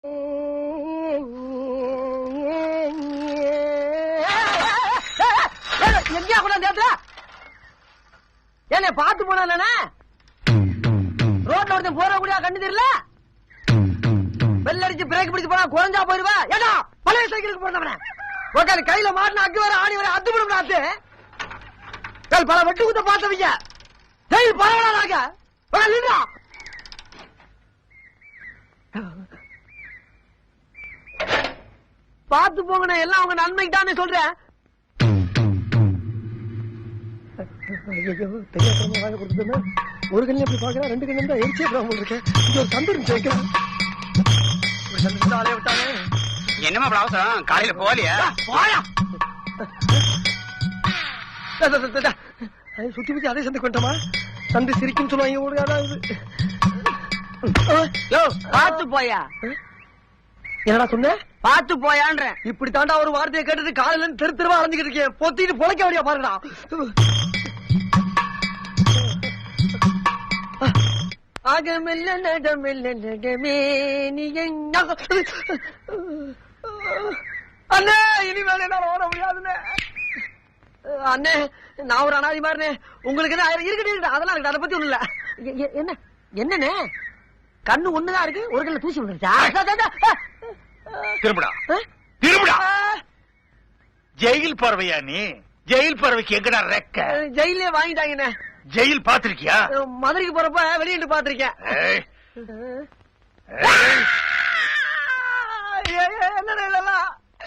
எங்கயா கூட என்ன பாத்து போனா ரோட்ல ஒருத்தன் போற கூடிய கண்ணு தெரியல. பெல் அடிச்சு பிரேக் பிடிச்சு போனா குறைஞ்சா போயிருவா. ஏடா பழைய சைக்கிளுக்கு போறவன உட்காந்து கையில மாட்டின அக்கு வர ஆணி வர அத்து விடும் நாத்து. பல வெட்டு குத்த பார்த்தவங்க ஜெயில் பரவாயில்ல. பாத்து போங்கண்ணே, எல்லாம் அவங்க நன்மைக்கு தானே சொல்றேன். ஒரு கண்ணு எப்படி பாக்குறேன், ரெண்டு கண்ணு தான் எரிச்சே இருக்கேன். இங்க ஒரு சந்தர்ப்பம் சேர்க்கிறேன். என்னமா அவசரம், காலையில போலியா? சுத்தி சுத்தி அதே சந்தை கொண்டமா சந்தை சிரிக்கும் சொல்லுவாங்க. பாத்து போயா, என்னடா சொன்ன? பாத்து போயான்ற இப்படி தாண்டா ஒரு வார்த்தையை கேட்டது காலையில தெரு தெருவா அலைஞ்சுக்கிட்டு இருக்கேன். பொத்திட்டு பொழைக்க வழியா பாருடா. ஆகமில்ல நடமில்ல நடமே நீ அண்ணே, இனிமேல் என்னால ஓட முடியாதுண்ணே. அண்ணே, நான் ஒரு அனாதி மாதிரினே. உங்களுக்கு என்ன இருக்கட்டும், அதெல்லாம் இருக்கு, அதை பத்தி ஒண்ணு இல்ல. என்ன என்னண்ணே, கண்ணு ஒண்ணுதான் இருக்கு, ஒரு கல்ல தூசி வந்துருச்சா? திரும்புடா திரும்புடா. ஜெயில் பறவையா நீ? ஜெயில் பறவைக்கு எங்கடா ரெக்க? ஜெயிலே வாங்கிட்டாங்கண்ணே. ஜெயில் பாத்திருக்கியா? மதுரைக்கு போறப்ப வெளியிட்டு பாத்திருக்கேன்.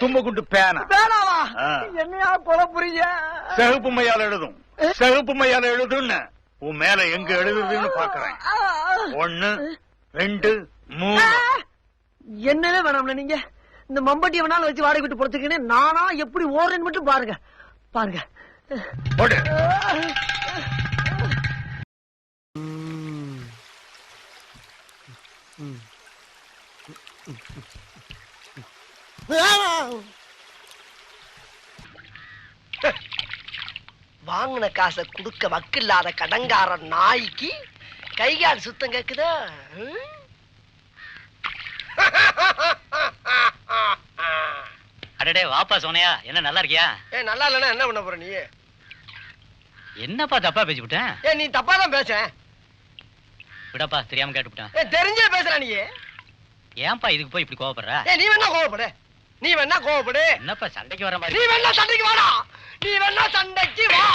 தும்ப குண்டு பேனா பேனாவா? என்னையா குழப்புறீங்க? சிகப்பு மையால எழுதும், சிகப்பு மையால எழுதுன்னு உன் மேல எங்க எழுதுதுன்னு பாக்குறேன். 1 2 3. என்னவே வேணாம்ல நீங்க. இந்த மம்பட்டியை வேணாலும் வச்சு வாடகை விட்டு பொறுத்துக்கினே நானா எப்படி ஓடுறேன்னு மட்டும் பாருங்க பாருங்க. ஓடு. வாங்கின காசை குடுக்க வக்கில்லாத கடங்கார நாய்க்கு கைகால் சுத்தம் கேக்குதா? அடடே வாப்பா சோனையா, என்ன நல்லா இருக்கியா? நல்லா இல்லன்னா என்ன பண்ண போற நீ? என்னப்பா தப்பா பேசிவிட்டேன்? நீ தப்பா தான் பேச. விடப்பா, தெரியாம கேட்டுவிட்டேன். தெரிஞ்சே பேசுற நீ. ஏன்பா இதுக்கு போய் இப்படி கோவப்படுற? நீ வேணா கோவப்படு, நீ வேணா கோவப்படு. என்னப்பா சண்டைக்கு வர மாதிரி? நீ வேணா சண்டைக்கு வாடா, நீ வேணா சண்டைக்கு வா.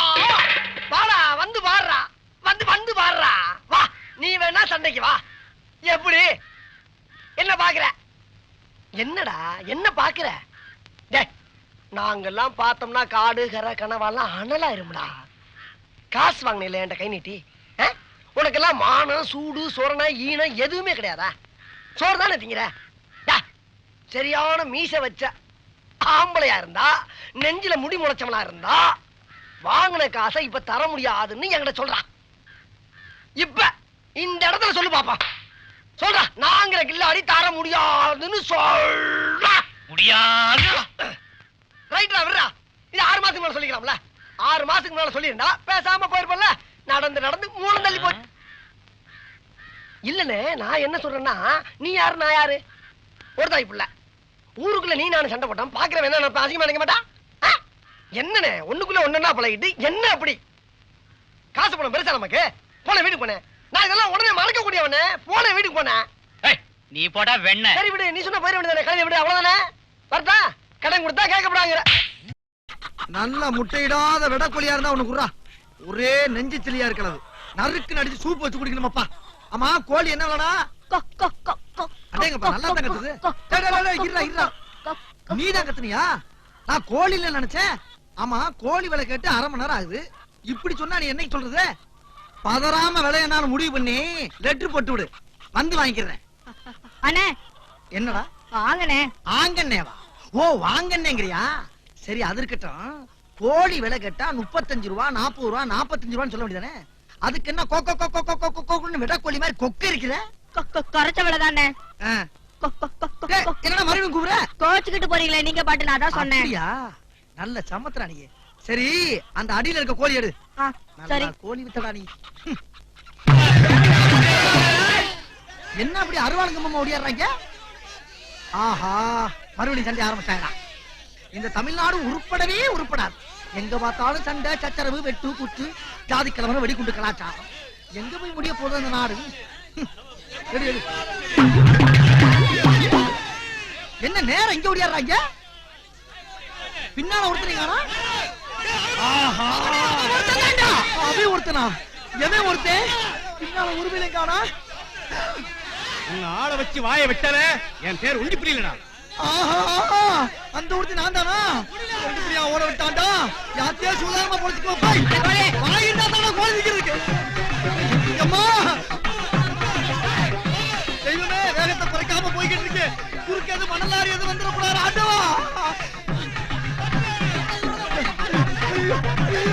வாடா, வந்து பாடுறா, வந்து பாடுறா, வா. நீ வேணா சண்டைக்கு வா. எப்படி என்ன பாக்குற? என்னடா என்ன பாக்குற? நாங்கெல்லாம் பார்த்தோம்னா காடு கரை கனவாலாம் அனலா இருமுடா. காசு வாங்கின என்கிட்ட கை நீட்டி. உனக்கெல்லாம் மானம் சூடு சொரணை ஈனம் எதுவுமே கிடையாதா? சோறு தானே திங்கிற? சரியான மீச வச்ச ஆம்பளையா இருந்தா, நெஞ்சில முடி முளைச்சவனா இருந்தா வாங்கின காசை இப்ப தர முடியாதுன்னு என்கிட்ட சொல்றான். இப்ப இந்த இடத்துல சொல்லு பாப்பா, சொல்றா. நாங்கிற கில்லாடி தர முடியாதுன்னு சொல்றா. முடியாது. ரைட்ரா, விடுறா. இது 6 மாசத்துக்கு மேல சொல்லிக்கலாம்ல. 6 மாசத்துக்கு மேல சொல்லியிருந்தா பேசாம போயிருப்பல. நடந்து நடந்து மூணு தள்ளி போச்சு. இல்லனே, நான் என்ன சொல்றேன்னா, நீ யாரு நான் யாரு? ஒரு தாய் புள்ள. ஊருக்குள்ள நீ நானும் சண்டை போட்டான் பாக்குறவன் என்ன அசிங்கமா நினைக்க மாட்டா? என்னனே ஒண்ணுக்குள்ள ஒண்ணுன்னா பழகிட்டு என்ன அப்படி? காசு பணம் பெருசா நமக்கு? போன வீட்டுக்கு போனேன் நான். இதெல்லாம் உடனே மறக்க கூடியவனே. போன வீட்டுக்கு போனேன். நீ போடா வெண்ண. சரி விடு, நீ சொன்ன போயிட வேண்டியதானே. கழுவி விடு, அவ்வளவுதானே. வரட்டா? கடன் கொடுத்தா கேட்கப்படாங்க. நல்ல முட்டையிடாத விடக்கொலியா இருந்தா ஒண்ணு குடுறா. ஒரே நெஞ்சு சிலியா இருக்கிறது. நறுக்கு நடிச்சு சூப் வச்சு குடிக்கணுமாப்பா. ஆமா, கோழி என்ன வேணா? அடேங்கப்பா, நல்லா தான் கத்துது. நீ தான் கத்துனியா? நான் கோழி இல்ல நினைச்சேன். ஆமா, கோழி விலை கேட்டு 1/2 மணி நேரம் ஆகுது. இப்படி சொன்னா நீ என்னைக்கு சொல்றது? பதறாம விலை என்ன முடிவு பண்ணி லெட்டர் போட்டு விடு, வந்து வாங்கிக்கிறேன். அண்ணே, என்னடா வாங்கண்ணே? ஆங்கண்ணேவா? ஓ, வாங்கண்ணேங்கிறியா? சரி, அது இருக்கட்டும். கோழி விலை கேட்டா 35 ரூபா 40 ரூபா 45 ரூபான்னு சொல்ல வேண்டியதானே? அதுக்கு என்ன கொக்கோ கொக்கோ கொக்கோ கொக்கோன்னு விடக்கோழி மாதிரி கொக்க இருக்கிற? குறைச்ச விலை தானே. என்னடா மறுபடியும் கூப்பிடுற? கோச்சுக்கிட்டு போறீங்களே நீங்க பாட்டு. நான் தான் சொன்னேன். நல்ல சமத்துறா நீ. சரி, அந்த அடியில இருக்க கோழி எடு. சரி, கோழி வித்தடா நீ. என்ன அப்படி அருவாளுங்க மாமா ஓடியாடுறாங்க? ஆஹா, மறுபடியும் சண்டை ஆரம்பிச்சாங்கடா. இந்த தமிழ்நாடு உருப்படவே உருப்படாது. எங்க பார்த்தாலும் சண்டை, சச்சரவு, வெட்டு, குத்து, ஜாதி கலவரம், வெடிகுண்டு கலாச்சாரம். எங்க போய் முடிய போதும் இந்த நாடு? எடு, எடு. என்ன நேரம் இங்க ஓடியாடுறாங்க? பின்னால ஒருத்தனீங்களா? ஆஹா, அவன் ஒருத்தனா? எவன் ஒருத்தன்? பின்னால உருவிலையும் காணா. உங்க ஆளை வச்சு வாயை விட்டால என் பேர் உண்டி புரியலடா. ஆஹா, அந்த ஒருத்தி நான் தானா? ஒண்டிப்புலியா ஓட விட்டான்டா. யாத்தையா சுதாரமா பொழைச்சுக்கோ. வாயிண்டா தானே குழந்தைக்கு. அம்மா, தெய்வமே, வேகத்தை குறைக்காம போய்கிட்டு இருக்கு. குறுக்கேது மணலாரி எது வந்துடக்கூடாது. ஆண்டவா,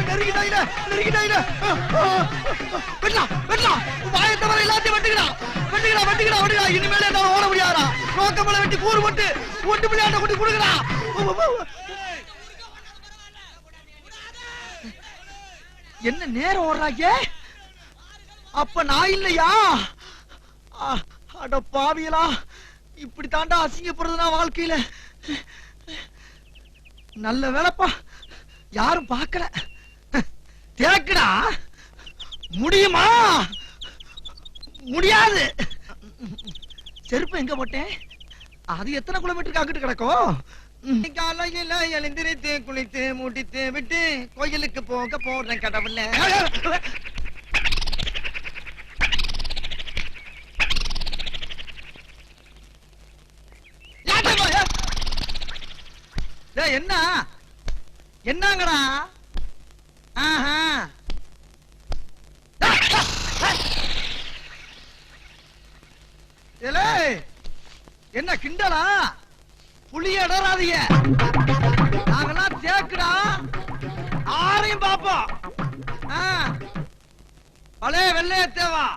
நெருங்கிட்டாயில, நெருங்கிட்டாயில. வெட்டலாம், வெட்டலாம். வாயை தவிர எல்லாத்தையும் வெட்டுகிறான். வெட்டுகிறா, வெட்டுகிறா, வெட்டுகிறா. இனிமேல என்னால ஓட முடியாதா? நோக்கமலை வெட்டி கூறு போட்டு ஒட்டு பிள்ளையாண்ட கொண்டு கொடுக்குறா. என்ன நேரம் ஓடுறாங்க? அப்ப நான் இல்லையா? அட பாவியலா, இப்படி தாண்டா அசிங்கப்படுறதுனா வாழ்க்கையில. நல்ல வேலைப்பா, யாரும் பார்க்கல. தேக்குடா, முடியுமா? முடியாது. செருப்பு எங்க போட்டேன்? அது எத்தனை கிலோமீட்டருக்கு அங்கிட்டு கிடக்கும்? காலையில எழுந்திரித்து குளித்து முடித்து விட்டு கோயிலுக்கு போக போறேன் கடவுள. என்ன என்னங்கடா? என்ன கிண்டலா? புளிய இடறாதீங்க. நாங்கெல்லாம் தேக்குடா, ஆரையும் பாப்போம். பழைய வெள்ளைய தேவா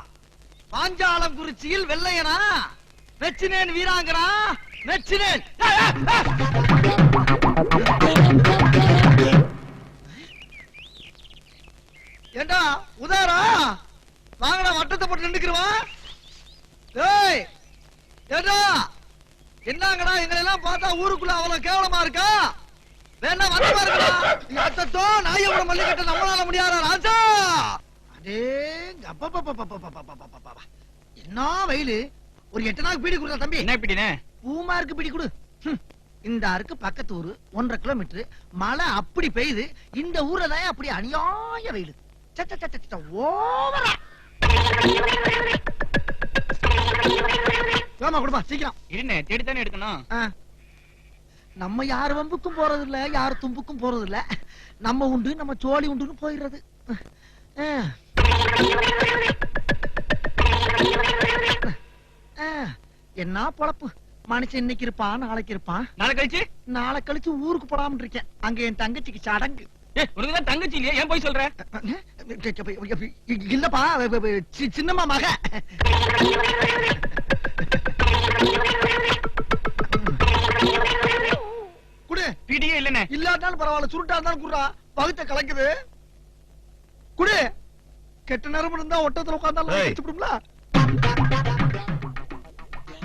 பாஞ்சாலம் குறிச்சியில் வெள்ளையனா மெச்சினேன் வீராங்கனா மெச்சினேன். ஏண்டா உதாரா, வாங்கடா வட்டத்தை போட்டு நின்றுக்குருவான். ஏய் ஏண்டா, என்னங்கடா எங்களை எல்லாம் பார்த்தா ஊருக்குள்ள அவ்வளவு கேவலமா இருக்கா? வேணா வந்து பாருங்கடா. அத்தத்தோ நாயோட மல்லிகட்ட நம்மளால முடியாதா ராஜா? அடே அப்பப்பப்பப்பப்பப்பப்பப்பப்பப்பப்ப. என்ன வெயிலு! ஒரு 8 நாள் பீடி குடுடா தம்பி. என்ன இப்படினே? பூமாருக்கு பீடி குடு. இந்த ஆருக்கு பக்கத்து ஊரு 1.5 கிலோமீட்டர். மழை அப்படி பெய்யுது. இந்த ஊர்ல தான் அப்படி அநியாய வெயிலு. சச்ச ஓவரா. ஏமா குடுமா சீக்கிரம். இருனே, தேடி தானே எடுக்கணும். நம்ம யார் வம்புக்கும் போறது இல்ல, யார் தும்புக்கும் போறது இல்ல. நம்ம உண்டு, நம்ம சோழி உண்டுன்னு போயிடுறது. என்ன பொழப்பு! மனுஷன் இன்னைக்கு இருப்பான், நாளைக்கு இருப்பான். நாளை கழிச்சு ஊருக்கு போடாம இருக்கேன். அங்க என் தங்கச்சிக்கு சடங்கு. உனக்குதான் தங்கச்சி இல்லையா? ஏன் போய் சொல்ற? இல்லப்பா, சின்னம்மா மக. குடு. பீடியே இல்லனே. இல்லாட்டாலும் பரவாயில்ல, சுருட்டா இருந்தாலும் குடுறா. பகுத்த கலக்குது. குடு. கெட்ட நேரம் இருந்தா ஒட்டத்துல உட்கார்ந்தாலும்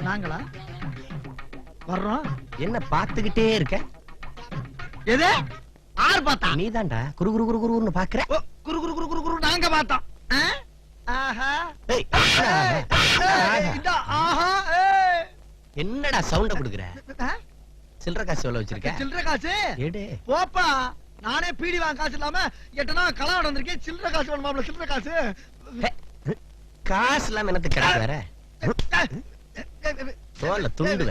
நாங்களா வர்றோம். என்ன பாத்துக்கிட்டே இருக்க? எது? ஆறு பார்த்தா? நீ தான்டா குரு குரு குரு குருன்னு பாக்குற. குரு குரு குரு குரு குரு நாங்க பார்த்தோம். என்னடா சவுண்ட குடுக்குற? சில்லற காசு எவ்வளவு வச்சிருக்க? சில்லற காசு எடு. போப்பா, நானே பீடி வாங்க காசு இல்லாம எட்டனா கலாட வந்திருக்கேன். சில்லற காசு வேணுமாப்ல? சில்லற காசு. காசு இல்லாம என்னத்துக்கு கிடக்கு வேற? தோல்ல துண்டு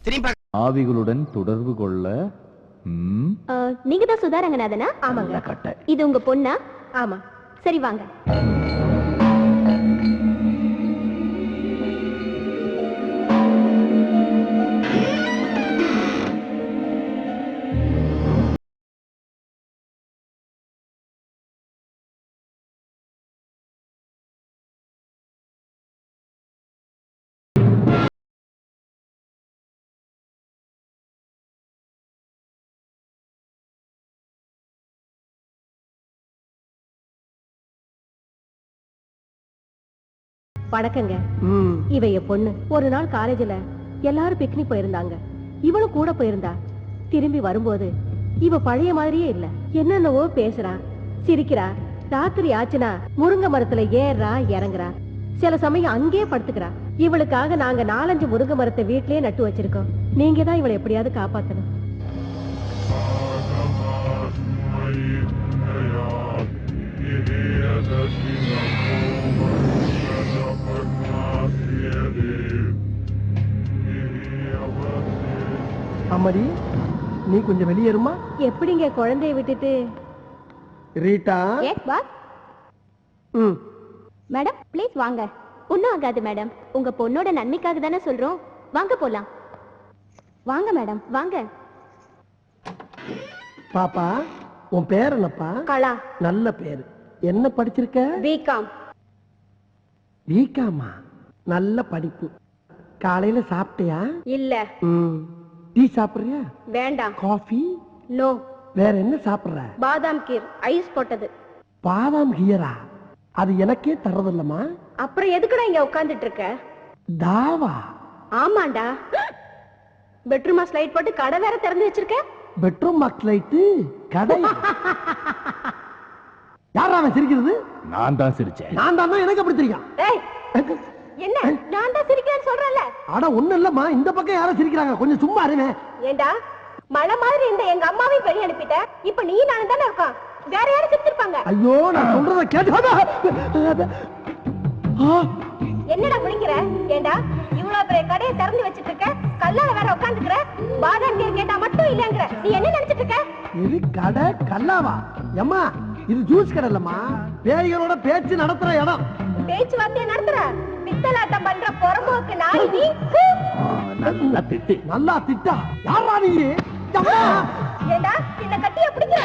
திரும்பி ஆவிகளுடன் தொடர்பு கொள்ள. நீங்க தான் சுதா ரங்கநாதனா? ஆமாங்க. இது உங்க பொண்ணா? ஆமா. சரி வாங்க. வணக்கங்க. இவ என் பொண்ணு. ஒரு நாள் காலேஜ்ல எல்லாரும் பிக்னிக் போயிருந்தாங்க. இவளும் கூட போயிருந்தா. திரும்பி வரும்போது இவ பழைய மாதிரியே இல்ல. என்னென்னவோ பேசுறா, சிரிக்கிறா. ராத்திரி ஆச்சுனா முருங்கை மரத்துல ஏறா இறங்குறா. சில சமயம் அங்கே படுத்துக்கிறா. இவளுக்காக நாங்க 4-5 முருங்கை மரத்தை வீட்லயே நட்டு வச்சிருக்கோம். நீங்க தான் இவளை எப்படியாவது காப்பாத்தணும். அம்மாடி, நீ கொஞ்சம் வெளியேறுமா? எப்படிங்க குழந்தைய விட்டுட்டு? Rita. Yes boss. Madam please வாங்க. ஒன்னும் ஆகாது மேடம். உங்க பொண்ணோட நன்மைக்காக தானே சொல்றோம். வாங்க போலாம். வாங்க மேடம் வாங்க. பாப்பா, உன் பேர் என்னப்பா? கலா. நல்ல பேரு. என்ன படிச்சிருக்க? பிகாம். பிகாமா? நல்ல படிப்பு. காலையில சாப்பிட்டியா? இல்ல. டீ சாப்பிடுறியா? வேண்டாம். காஃபி? நோ. வேற என்ன சாப்பிடுற? பாதாம் கீர் ஐஸ் போட்டது. பாதாம் கீரா? அது எனக்கே தரதில்லமா. அப்புறம் எதுக்குடா இங்க உட்கார்ந்துட்டு இருக்க? தாவா? ஆமாண்டா. பெட்ரூமா ஸ்லைட் போட்டு கடை வேற திறந்து வச்சிருக்க. பெட்ரூம் மார்க் லைட்டு கடை? யாரா அவன் சிரிக்கிறது? நான் தான் சிரிச்சேன். நான் தான். எனக்கு அப்படி தெரியும். ஏய் என்ன நான் தான் சிரிக்கிறேன்னு சொல்றேன்ல. அட ஒண்ணு இல்லம்மா, இந்த பக்கம் யாரும் சிரிக்கிறாங்க, கொஞ்சம் சும்மா இருங்க. ஏண்டா மழை மாதிரி இந்த எங்க அம்மாவையும் வெளிய அனுப்பிட்ட. இப்ப நீ நானும் தானே இருக்கோம். வேற யாரும் சிரிச்சிருப்பாங்க. ஐயோ, நான் சொல்றத கேட்டு. என்னடா முடிக்கிற? ஏண்டா இவ்வளவு பெரிய கடையை திறந்து வச்சிட்டு இருக்க, கல்லால வேற உட்காந்துக்கிற. பாதாம் கீர் கேட்டா மட்டும் இல்லங்கற. நீ என்ன நினைச்சிட்டு இருக்க? இது கடை கல்லாவா? அம்மா, இது ஜூஸ் கடை இல்லம்மா, பேய்களோட பேச்சு நடத்துற இடம். பேச்சுவார்த்தை நடத்துற பித்தலாட்டம் பண்ற பொறம்போக்கு நாய் நீ. நல்லா திட்டு. நல்லா திட்டா? யாரா நீ? ஏண்டா இந்த கட்டிய பிடிக்கிற?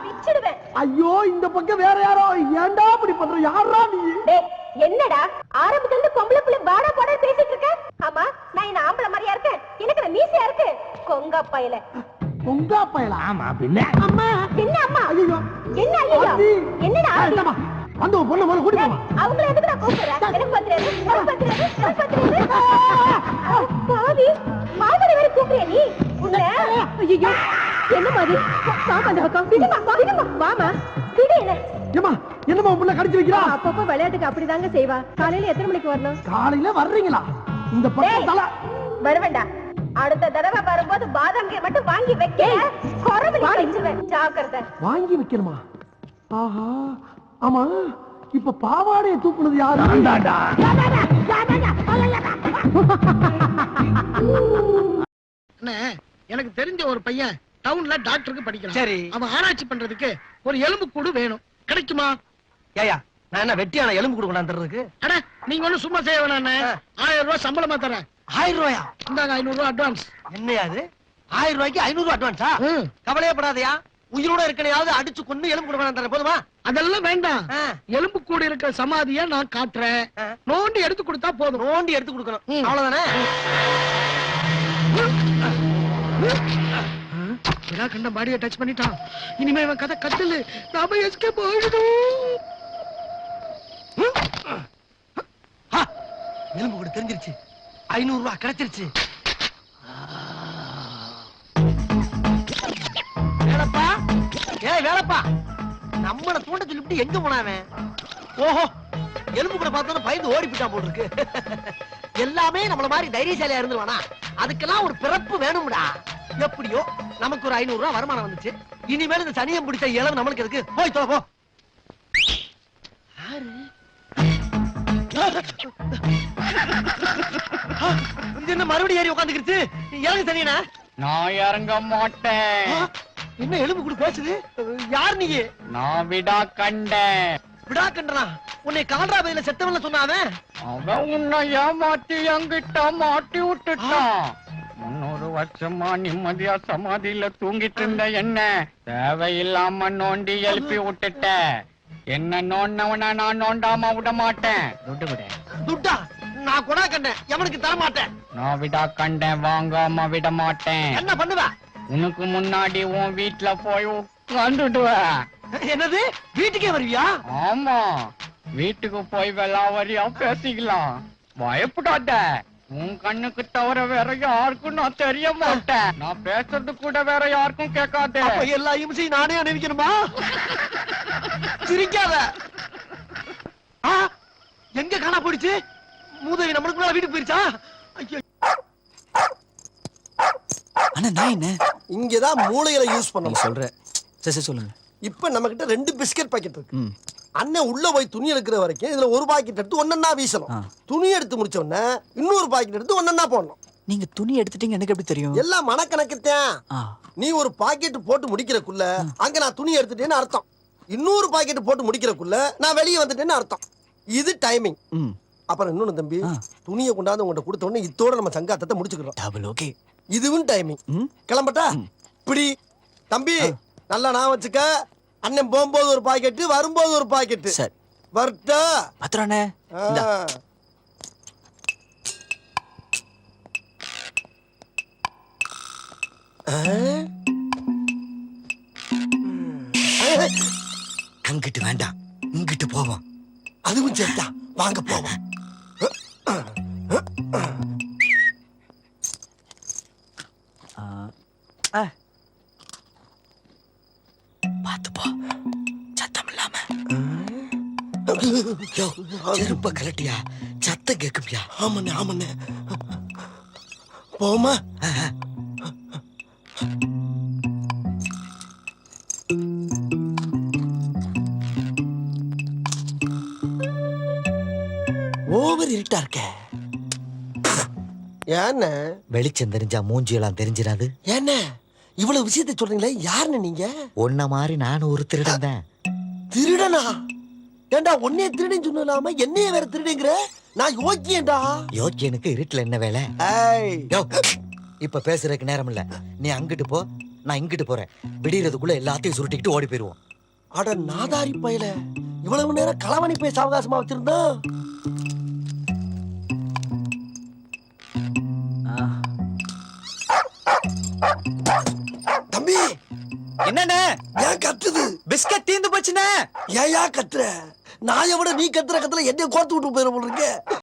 பிச்சிடுவேன். ஐயோ, இந்த பக்கம் வேற யாரோ. ஏண்டா இப்படி பண்ற? யாரா நீ? டேய் என்னடா ஆரம்பத்துல இருந்து பொம்பளை புள்ள பாடா பாடா பேசிட்டு இருக்க? ஆமா, நான் என்ன ஆம்பளை மாதிரியா இருக்கேன்? எனக்கு மீசையா இருக்கு. கொங்கா பயல. கொங்கா பயல? ஆமா பின்ன. அம்மா. என்ன அம்மா? ஐயோ. என்ன ஐயோ? என்னடா அம்மா, அந்த பொண்ணு மேல கூட்டி போமா. அவங்கள எதுக்குடா கூப்பிடுற? எனக்கு பத்திரது, எனக்கு பத்திரது, எனக்கு பத்திரது. பாவி, மாமனை வேற கூப்பிடுற நீ? உன்னை ஐயோ என்ன மாதிரி? பாப்பா அந்த பக்கம். விடுமா, விடுமா. வாமா. விடு என்ன? ஏமா, என்னமா புள்ள கடிச்சு வைக்கிறா? அப்பப்ப விளையாட்டுக்கு அப்படிதாங்க செய்வா. காலையில எத்தனை மணிக்கு வரணும்? காலையில வர்றீங்களா? இந்த பக்கம் தல வருவேண்டா. அடுத்த தடவை வரும்போது பாதாம் கீர் மட்டும் வாங்கி வைக்க. கொரவலி கடிச்சுவேன். ஜாக்கிரதை. வாங்கி வைக்கணுமா? ஆஹா. ஆமா, இப்ப பாவாடைய தூக்குனது யாரு? எனக்கு தெரிஞ்ச ஒரு பையன் டவுன்ல டாக்டருக்கு படிக்கிறான். சரி. அவன் ஆராய்ச்சி பண்றதுக்கு ஒரு எலும்பு கூடு வேணும். கிடைக்குமா? ஏயா, நான் என்ன வெட்டியான எலும்பு கூடு கொண்டாந்துறதுக்கு? அட, நீங்க ஒண்ணு சும்மா செய்ய வேணாம். 1000 ரூபாய் சம்பளமா தரேன். 1000 ரூபாயா? இந்தாங்க 500 ரூபாய் அட்வான்ஸ். என்னையா அது? 1000 ரூபாய்க்கு 500 ரூபாய் அட்வான்ஸா? கவலையப்படாதயா, உயிரோட இருக்கனையாவது அடிச்சு கொண்டு எலும்பு கூடு கொண்டாந்து தரேன். போதுமா? அதெல்லாம் வேண்டாம். எலும்பு கூடு இருக்கிற சமாதியை நான் காட்டுறேன். நோண்டி எடுத்து கொடுத்தா போதும். நோண்டி எடுத்து கொடுக்கணும், அவ்வளவுதானே? கண்ட பாடியை டச் பண்ணிட்டான். இனிமே இவன் கதை கட்டலு. நாம எஸ்கேப் ஆயிடுவோம். எலும்பு கூட தெரிஞ்சிருச்சு. 500 ரூபாய் கிடைச்சிருச்சு. வேலப்பா, ஏய் வேலப்பா, நம்மள தூண்ட சொல்லிட்டு எங்க போனாவன்? ஓஹோ, எலும்பு கூட பார்த்தோன்னா பயந்து ஓடி போயிட்டான் போல இருக்கு. எல்லாமே நம்மள மாதிரி தைரியசாலியா இருந்துருவானா? அதுக்கெல்லாம் ஒரு பிறப்பு வேணும்டா. எப்படியோ நமக்கு ஒரு 500 ரூபாய் வருமானம் வந்துச்சு. இனிமேல் இந்த சனியம் பிடிச்ச இளவு நம்மளுக்கு இருக்கு. போய் தொலை போ. இது என்ன மறுபடியும் ஏறி உட்காந்துக்கிடுச்சு? இறங்கு சனியனா? நான் இறங்க மாட்டேன். என்ன எலும்பு கூட பேசுது? யார் நீ? நான் விடா கண்டேன். விடா கண்டனா? உன்னை கால்ரா பையில செத்தவன்ல சொன்னாவே? அவன் உன்னை ஏமாத்தி என்கிட்ட மாட்டி விட்டுட்டான். 300 வருஷமா நிம்மதியா சமாதியில தூங்கிட்டு இருந்த என்ன தேவையில்லாம நோண்டி எழுப்பி விட்டுட்ட. என்ன நோண்டவனா நான் நோண்டாம விட மாட்டேன். துட்டு விட. துட்டா? நான் கொடா கண்டேன், எவனுக்கு தர மாட்டேன். நான் விடா கண்டேன், வாங்காம விட மாட்டேன். என்ன பண்ணுவ? உனக்கு முன்னாடி உன் வீட்டுல போய் உட்காந்துடுவேன். என்னது? வீட்டுக்கே வருவியா? ஆமா, வீட்டுக்கு போய் வெள்ளாவரியா பேசிக்கலாம். பயப்படாத, உன் கண்ணுக்கு தவிர வேற யாருக்கும் நான் தெரிய மாட்டேன். நான் பேசுறது கூட வேற யாருக்கும் கேட்காதே. அப்ப எல்லா இம்சையும் நானே அணிவிக்கணுமா? சிரிக்காத. ஆ, எங்க காணா போயிடுச்சு? மூதேவி நம்மளுக்குள்ள வீட்டுக்கு போயிடுச்சா? ஐயோ, அண்ணா நான் என்ன இங்கதான் மூளைகளை யூஸ் நீ பண்ணணும். சொல்ற? சரி சரி சொல்லுங்க. இப்ப நம்ம கிட்ட 2 பிஸ்கட் பாக்கெட் இருக்கு. அண்ணன் உள்ள போய் துணி எடுக்கிற வரைக்கும் இதுல ஒரு பாக்கெட் எடுத்து ஒன்னொன்னா வீசணும். துணி எடுத்து முடிச்ச உடனே இன்னொரு பாக்கெட் எடுத்து ஒன்னொன்னா போடணும். நீங்க துணி எடுத்துட்டீங்க எனக்கு எப்படி தெரியும்? எல்லாம் மனக்கணக்குத்தான். நீ ஒரு பாக்கெட் போட்டு முடிக்கிறக்குள்ள அங்க நான் துணி எடுத்துட்டேன்னு அர்த்தம். இன்னொரு பாக்கெட் போட்டு முடிக்கிறக்குள்ள நான் வெளியே வந்துட்டேன்னு அர்த்தம். இது டைமிங். அப்புறம் இன்னொன்னு தம்பி, துணியை கொண்டாந்து உங்கள்கிட்ட கொடுத்த உடனே இதோட நம்ம சங்காத்தத்தை முடிச்சுக்கிறோம். Double okay. இதுவும் டைமிங். கிளம்பட்டா? இப்படி தம்பி நல்லா நான் வச்சுக்க. அண்ணன் போகும்போது ஒரு பாக்கெட், வரும்போது ஒரு பாக்கெட். சரி வரட்டா? பத்திரானே. அங்கிட்டு வேண்டாம், இங்கிட்டு போவோம். அதுவும் சரிதான், வாங்க போவோம். பார்த்து போ, சத்தம் இல்லாம. செருப்ப கலட்டியா, சத்தம் கேக்குமியா? ஆமண்ணே ஆமண்ணே. போமா? ஓவர் இருட்டா இருக்க. ஏன்ன வெளிச்சம் தெரிஞ்சா மூஞ்சியெல்லாம் தெரிஞ்சிடாது. என்ன இவ்வளவு விஷயத்தை சொல்றீங்களே? யாருன்னு நீங்க? ஒன்ன மாதிரி நானும் ஒரு திருடன் தான். திருடனா? ஏண்டா உன்னைய திருடன் சொல்லாம என்னைய வேற திருடுங்கிற? நான் யோக்கியேண்டா. யோக்கியனுக்கு இருட்டுல என்ன வேலை? இப்ப பேசுறதுக்கு நேரம் இல்ல. நீ அங்கிட்டு போ, நான் இங்கிட்டு போறேன். விடியறதுக்குள்ள எல்லாத்தையும் சுருட்டிக்கிட்டு ஓடி போயிருவோம். அட நாதாரி பயல, இவ்வளவு நேரம் களவணி பேச அவகாசமா வச்சிருந்தா. தம்பி என்னண்ணே? ஏன் கத்துது? பிஸ்கட் தீந்து போச்சுண்ணே. ஏயா கத்துற? நான் எவ்வளவு நீ கத்துற கத்துல என்னைய கோர்த்து விட்டு போயிட போல இருக்கு.